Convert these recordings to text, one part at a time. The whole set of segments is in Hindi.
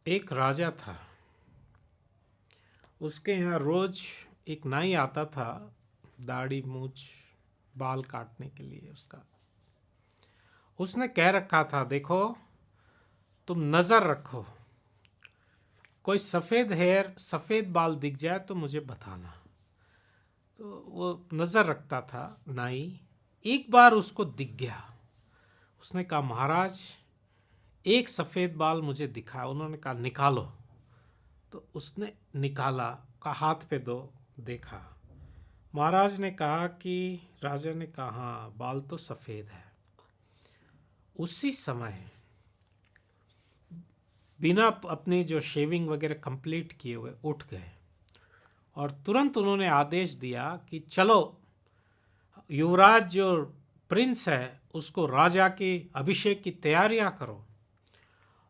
एक राजा था। उसके यहाँ रोज एक नाई आता था दाढ़ी मूछ बाल काटने के लिए उसका। उसने कह रखा था, देखो तुम नजर रखो, कोई सफेद बाल दिख जाए तो मुझे बताना। तो वो नजर रखता था नाई। एक बार उसको दिख गया। उसने कहा, महाराज एक सफेद बाल मुझे दिखा। उन्होंने कहा, निकालो। तो उसने निकाला, का हाथ पे दो, देखा। महाराज ने कहा कि राजा ने कहा, हाँ बाल तो सफेद है। उसी समय बिना अपनी जो शेविंग वगैरह कंप्लीट किए हुए उठ गए और तुरंत उन्होंने आदेश दिया कि चलो, युवराज जो प्रिंस है उसको राजा के अभिषेक की तैयारियां करो।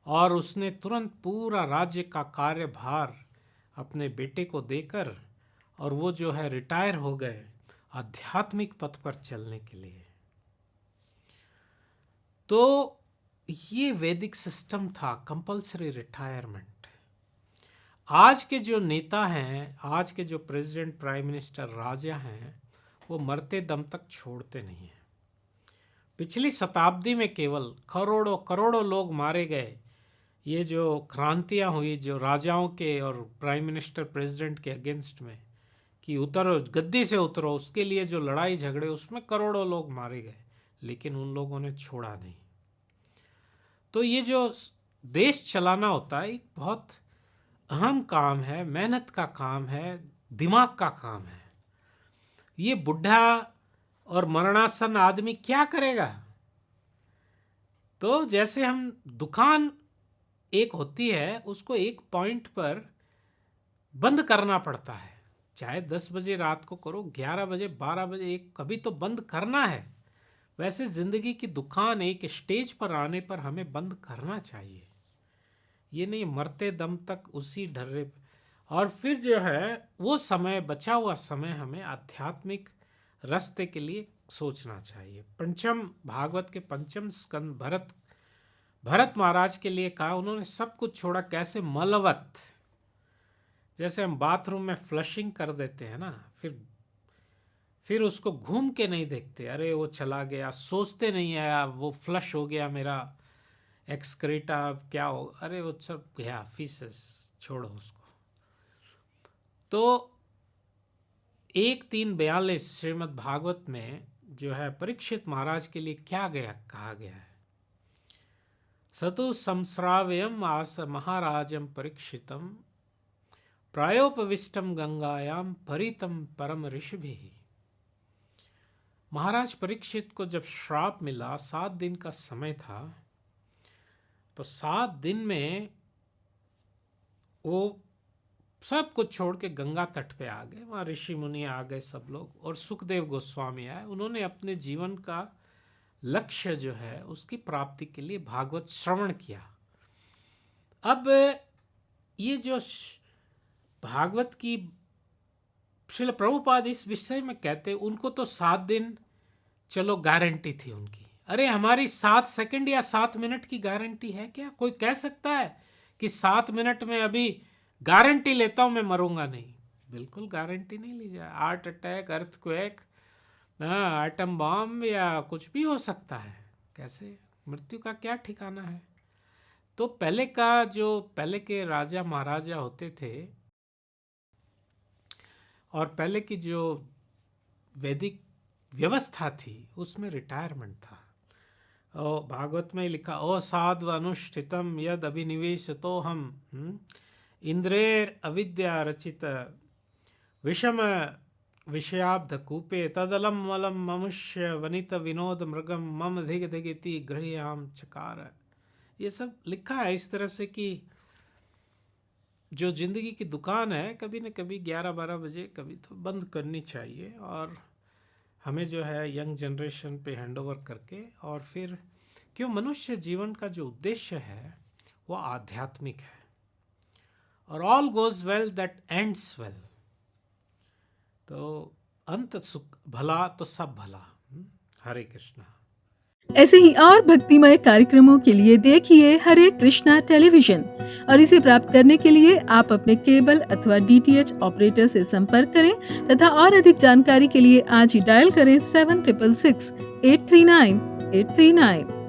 और उसने तुरंत पूरा राज्य का कार्यभार अपने बेटे को देकर, और वो जो है रिटायर हो गए आध्यात्मिक पथ पर चलने के लिए। तो ये वैदिक सिस्टम था, कंपल्सरी रिटायरमेंट। आज के जो नेता हैं, आज के जो प्रेसिडेंट, प्राइम मिनिस्टर, राजा हैं, वो मरते दम तक छोड़ते नहीं हैं। पिछली शताब्दी में केवल करोड़ों करोड़ों लोग मारे गए। ये जो क्रांतियां हुई जो राजाओं के और प्राइम मिनिस्टर प्रेसिडेंट के अगेंस्ट में, कि उतरो, गद्दी से उतरो, उसके लिए जो लड़ाई झगड़े, उसमें करोड़ों लोग मारे गए, लेकिन उन लोगों ने छोड़ा नहीं। तो ये जो देश चलाना होता है एक बहुत अहम काम है, मेहनत का काम है, दिमाग का काम है। ये बुढ़ा और मरणासन आदमी क्या करेगा? तो जैसे हम दुकान एक होती है, उसको एक पॉइंट पर बंद करना पड़ता है। चाहे 10 बजे रात को करो, 11 बजे, 12 बजे, एक कभी तो बंद करना है। वैसे जिंदगी की दुकान एक स्टेज पर आने पर हमें बंद करना चाहिए। ये नहीं मरते दम तक उसी ढर्रे पे। और फिर जो है वो समय, बचा हुआ समय हमें आध्यात्मिक रास्ते के लिए सोचना चाहिए। पंचम भागवत के पंचम स्कंद भरत महाराज के लिए कहा, उन्होंने सब कुछ छोड़ा। कैसे? मलवत। जैसे हम बाथरूम में फ्लशिंग कर देते हैं ना, फिर उसको घूम के नहीं देखते, अरे वो चला गया, सोचते नहीं है वो फ्लश हो गया मेरा एक्सक्रीटा, अब क्या हो, अरे वो सब गया, फीसेस, छोड़ो उसको। तो 1:3:42 श्रीमद् भागवत में जो है परीक्षित महाराज के लिए क्या कहा गया है? सतु संस्राव्यम आस महाराजम परीक्षितम प्रायोपविष्टम गंगायाम परितम परम ऋषि। महाराज परीक्षित को जब श्राप मिला, 7 दिन का समय था, तो 7 दिन में वो सब कुछ छोड़ के गंगा तट पे आ गए। वहाँ ऋषि मुनि आ गए सब लोग, और सुखदेव गोस्वामी आए। उन्होंने अपने जीवन का लक्ष्य जो है उसकी प्राप्ति के लिए भागवत श्रवण किया। अब ये जो भागवत की श्रील प्रभुपाद इस विषय में कहते, उनको तो 7 दिन चलो गारंटी थी उनकी। अरे हमारी 7 सेकंड या 7 मिनट की गारंटी है क्या? कोई कह सकता है कि 7 मिनट में अभी गारंटी लेता हूं मैं मरूंगा? नहीं, बिल्कुल गारंटी नहीं ली जाए। Heart attack, earthquake, atom bomb या कुछ भी हो सकता है। कैसे? मृत्यु का क्या ठिकाना है? तो पहले के राजा महाराजा होते थे, और पहले की जो वैदिक व्यवस्था थी उसमें रिटायरमेंट था। और भागवत में लिखा, ओ साध्व अनुष्ठितम यद अभिनिवेश तो हम इंद्रेर अविद्या रचित विषम विषयाब्ध कूपे तदलम मलम ममुष्य वनित विनोद मृगम मम धिग धिगिति गृह्याम चकार। ये सब लिखा है इस तरह से कि जो जिंदगी की दुकान है, कभी न कभी 11-12 बजे कभी तो बंद करनी चाहिए, और हमें जो है यंग जनरेशन पे हैंडओवर करके, और फिर क्यों मनुष्य जीवन का जो उद्देश्य है वो आध्यात्मिक है। और all goes well that ends well. तो अंत सुख भला तो सब भला। हरे कृष्णा। ऐसे ही और भक्तिमय कार्यक्रमों के लिए देखिए हरे कृष्णा टेलीविजन। और इसे प्राप्त करने के लिए आप अपने केबल अथवा डीटीएच ऑपरेटर से संपर्क करें तथा और अधिक जानकारी के लिए आज ही डायल करें 7666 839 839।